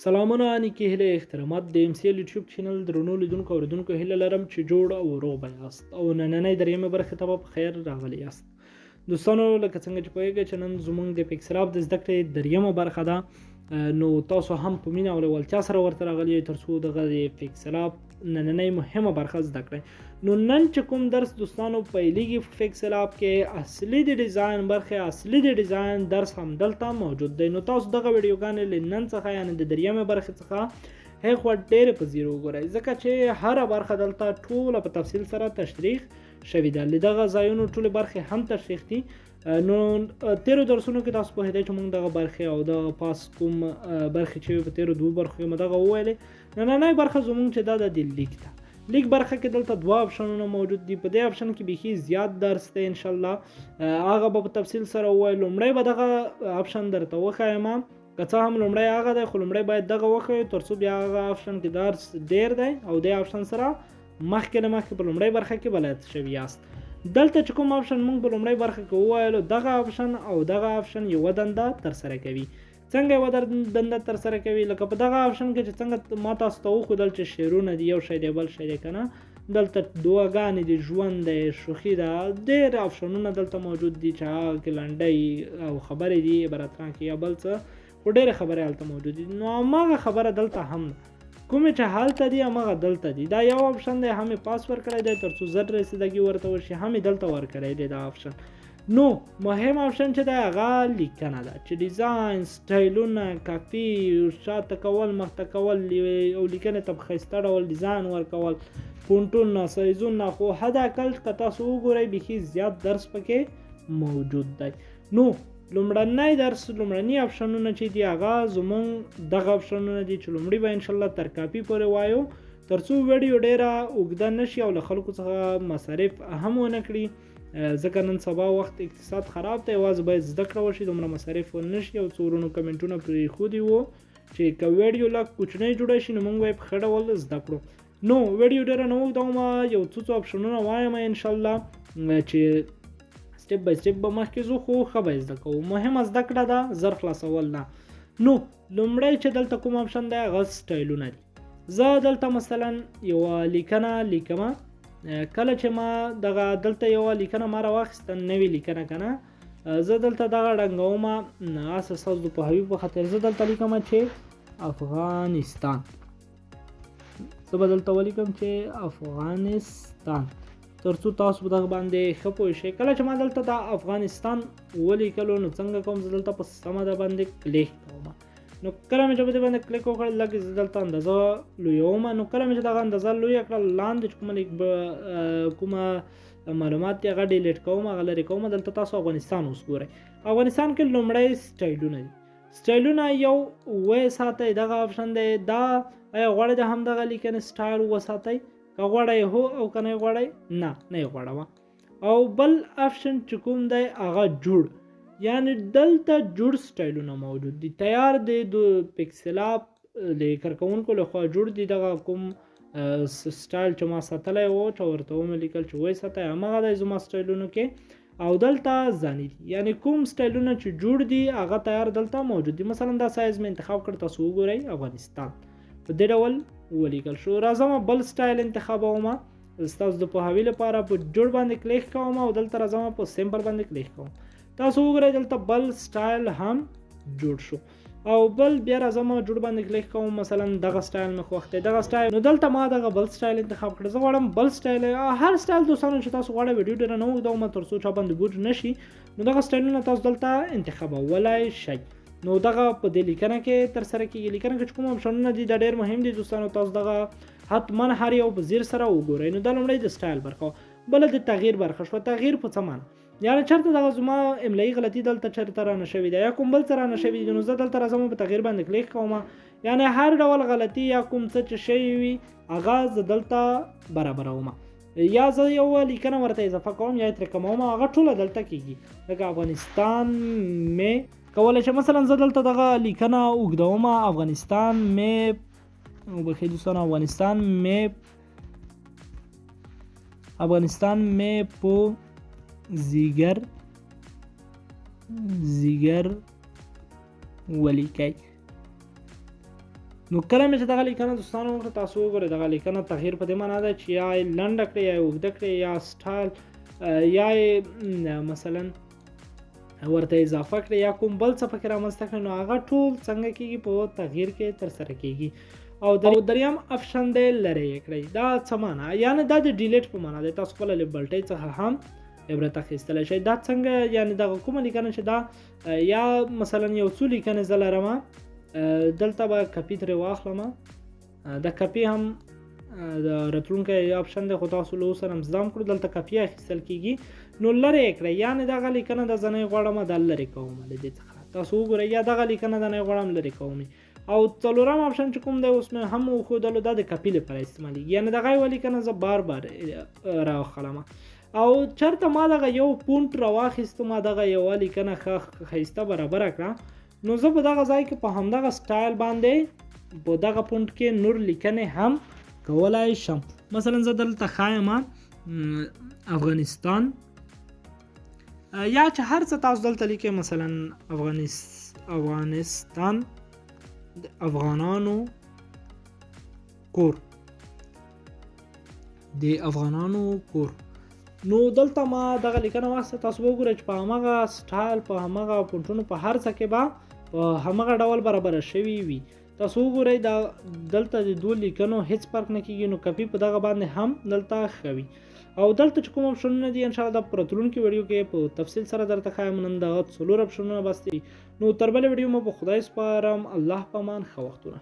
سلامونه نیکې هیلې احترامات د ام سی ال یوټیوب چینل درنو لیدونکو اوریدونکو هیله لرم چې جوړ او روغ به یاست او نننۍ دریمه برخه ته په خیر راغلي یاست دوستانو. لکه څنګه چې پوهیږئ چې نن زموږ د پکسل اپ د زده کړې دریمه برخه ده، نو تاسو هم په مینه او لیوالتیا سره ورته راغلي تر څو دغه د پکسل اپ نننۍ مهمه برخه زده کړئ. نو نن چې کوم درس دوستانو پیلېږي په پکسل اپ کې اصلي د ډیزاین برخه، اصلي د ډیزاین درس هم دلته موجود دی. نو تاسو دغه ویډیوګانې لنن څخه یعنی د دریمه برخه څخه هغه ډېر په زیرو وګورئ، ځکه چې هر برخه دلته ټوله په تفصیل سره تشریح شوې ده. لدغه ځایونو ټولې برخې هم تشریح دي. نو تیرو درسونو کې تاسو پوهیدئ چې موږ دغه برخې او دغه پاس کوم برخې چې په تیرو دوه برخو کې موږ دغه وویلې. نننۍ برخه زموږ چې دا د لیک ده. لیک برخه کې دلته دوه اپشنونه موجود دي. په دې اپشن کې بیخي زیات درس دی ان شاء الله، هغه به په تفصیل سره ووایو. لومړی به دغه اپشن درته وښایم، که څه هم لومړی هغه دی، خو لومړی باید دغه وښیو تر څو بیا هغه اپشن کې درس ډیر دی او دې اپشن سره مخکې له مخکې په لومړی برخه کې بلد شوي یاست. دلته چې کوم اپشن موږ په لومړی برخه کې وویلو، دغه اپشن او دغه اپشن یوه دنده ترسره کوي. څنګه یوه دنده ترسره کوي؟ لکه په دغه اپشن کې چې څنګه ما تاسو ته وښودل چې شعرونه دي، یو شی دی بل شی دی که نه، دلته دعاګانې دي، ژوند دی، شوخي ده، ډېر اپشنونه دلته موجود دي چې هغه کې لنډۍ او خبرې دي، عبارترانکې یا بل څه، خو ډېرې خبرې هلته موجود دي. نو هماغه خبره دلته هم ده، کومې چې هلته دي هماغه دلته دي. دا یو اپشن دی، هم یې پاس ورکړی دی تر څو زر رسیدګي ورته وشي، هم یې دلته ورکړی دی دا اپشن. نو مهم اپشن چې دی هغه لیکنه ده، چې ډیزاین، سټایلونه، کاپي، شاته کول، مخته کول او لیکنې ته په ښایسته ډول ډیزاین ورکول، فونټونه، سایزونه، خو حد اقل که تاسو وګورئ بیخي زیات درس پکې موجود دی. نو لومړنی درس، لومړني اپشنونه چې دي هغه زموږ دغه اپشنونه دي چې لومړی به انشاءالله تر کاپي پورې وایو تر څو ویډیو ډیره اوږده نشي او له خلکو څخه مصارف هم ونه کړي، ځکه نن سبا وخت اقتصاد خراب دی، یوازې باید زده کړه وشي، دومره مصارف ونه شي. او څو ورونو کمنټونه پرېښودي وو چې که ویډیو لږ کوچنی جوړه شي نو موږ به یې په ښه ډول زده کړو. نو ویډیو ډیره نه اوږدومه، یو څو اپشنونه وایم انشاءالله چې سټپ بای سټپ به مخکې ځو، خو ښه به یې زده کوو. مهمه زده کړه ده، زر خلاصول نه. نو لومړی چې دلته کوم اپشن دی هغه سټایلونه دي. زه دلته مثلا یوه لیکنه لیکمه، کله چې ما دغه دلته یوه لیکنه ما راواخیسته، نوې لیکنه که نه، زه دلته دغه ړنګومه هسه ستاسو د پوهاوي په خاطر. زه دلته لیکمه چې افغانستان، زه به دلته ولیکم چې افغانستان تر څو تاسو په دغه باندې ښه پوه شئ. کله چې ما دلته د افغانستان ولیکلو نو څنګه کوم؟ زه دلته په سمه ده باندې کلیک کوم. نو کله مې چې په دې باندې کلیک وکړل لږ زه دلته اندازه لویوم. نو کله مې چې دغه اندازه لویه کړل، لاندې چې کومه معلومات دي هغه ډیلیټ کوم، هغه لرې کوم. دلته تاسو افغانستان اوس ګورئ. افغانستان کې لومړی سټایلونه دي. سټایلونه یو وساتئ، دغه اپشن دی. دا آیا غواړئ د همدغه لیکنې سټایل وساتئ؟ که غواړئ هو، او که نه غواړئ نه یې غواړم. او بل اپشن چې کوم دی هغه جوړ، یعنی دلته جوړ سټایلونه موجود دي، تیار دی، د پکسل اپ د کارکوونکو لخوا جوړ دي. دغه کوم سټایل چې ما ساتلی و چې ورته ومې لیکل چې وساتئ، هماغه دی زما سټایلونو کې. او دلته ځاني دي، یعنی کوم سټایلونه چې جوړ دي هغه تیار دلته موجود دي. مثلا دا سایز مې انتخاب کړ، تاسو وګورئ افغانستان په دې ډول ولیکل شو. راځم بل سټایل انتخابوم، ستاسو د پوهاوي لپاره په جوړ باندې کلیک کوم او دلته راځم په سمپل باندې کلیک کوم. تاسو وګورئ دلته بل سټایل هم جوړ شو. او بل بیا راځم جوړ باندې کلیک کوم، مثلا دغه سټایل مې خوښ دی، دغه سټایل. نو دلته ما دغه بل سټایل انتخاب کړ. زه غواړم بل سټایل، هر سټایل دوستانو چې تاسو غواړئ ویډیو ډېره نه اوږدوم تر څو چا باندې بوج نشي، نو دغه سټایلونه تاسو دلته انتخابولی شئ. نو دغه په دې لیکنه کې ترسره کېږي. لیکنه کې چې کوم اپشنونه دي دا ډېر مهم دي دوستانو، تاسو دغه حتما هر یو په ځیر سره وګورئ. نو دا لومړی د سټایل برخه، بله د تغییر برخه شوه. تغییر په څه معنی؟ یعنی چېرته دغه زما املایي غلطي دلته چېرته رانه شوې ده یا کوم بل څه رانه شوي دي، نو زه دلته راځم په تغییر باندې کلیک کوم. یعنی هر ډول غلطي یا کوم څه چې شوي وي هغه زه دلته برابروم. یا زه یو لیکنه ورته اضافه کوم یا یې ترې کموم، هغه ټوله دلته کېږي. لکه افغانستان مې کولی چې مثلا زه دلته دغه لیکنه اوږدوم، افغانستان مې وبخښئ دوستانو، افغانستان مې په زیګر ولیکئ. نو کله مې چې دغه لیکنه دوستانو وکړه تاسو وګورئ دغه لیکنه تغییر په دې معنا ده چې یا یې لنډه کړئ یا یې اوږده کړئ یا سټایل یا یې مثلا ورته اضافه کړئ یا کوم بل څه پکې رامنځته کړئ نو هغه ټول څنګه کېږي په تغییر کې ترسره کېږي. او دریم آپشن دی لرې کړئ. دا څه معنا یعنی دا د ډیلیټ په معنا دی. تاسو خپله له بلټۍ څخه هم عبرت اخیستلی شئ. دا څنګه یعنی دغه کومه لیکنه چې دا یا مثلا یو څو لیکنې زه لرمه دلته به کپي ترې واخلم. د کپي هم د راتلونکی آپشن دی خو تاسو له اوس سره هم زده کړو. دلته کپي اخیستل کېږي نو لرې یې کړئ یعنې دغه لیکنه د زه نه یې غواړم دا لرې کوم له دې څخه. تاسو وګورئ یا دغه لیکنه د نه یې غواړم لرې کوم. او څلورم آپشن چې کوم دی اوس مې هم وښودلو دا د کپي لپاره استعمالیږي یعنې دغه یوه لیکنه زه بار بار راوخلم او چېرته ما دغه یو پونټ راواخیستو ما دغه یوه لیکنه ښه ښایسته برابره کړه نو زه په دغه ځای کې په همدغه سټایل باندې په دغه پونټ کې نور لیکنې هم کولای شم. مثلا زه دلته ښایم افغانستان یا چې هر څه تاسو دلته لیکئ مثلا افغانستان د افغانانو کور نو دلته ما دغه لیکنه واخیسته. تاسو وګورئ چې په همغه سټایل په همغه پونټونو په هر څه کې به په همغه ډول برابره شوي وي. تاسو وګورئ دا دلته د دوه لیکنو هیڅ فرق نه کېږي نو کپي په دغه باندې هم دلته ښه وي. او دلته چې کوم اپشنونه دي انشاءالله دا په راتلونکي ویډیو کې په تفصیل سره درته ښایم. نن دغه 4 اپشنونه بس دي. نو تر بلې ویډیو مو په خدای سپارم. الله په امان. ښه وختونه.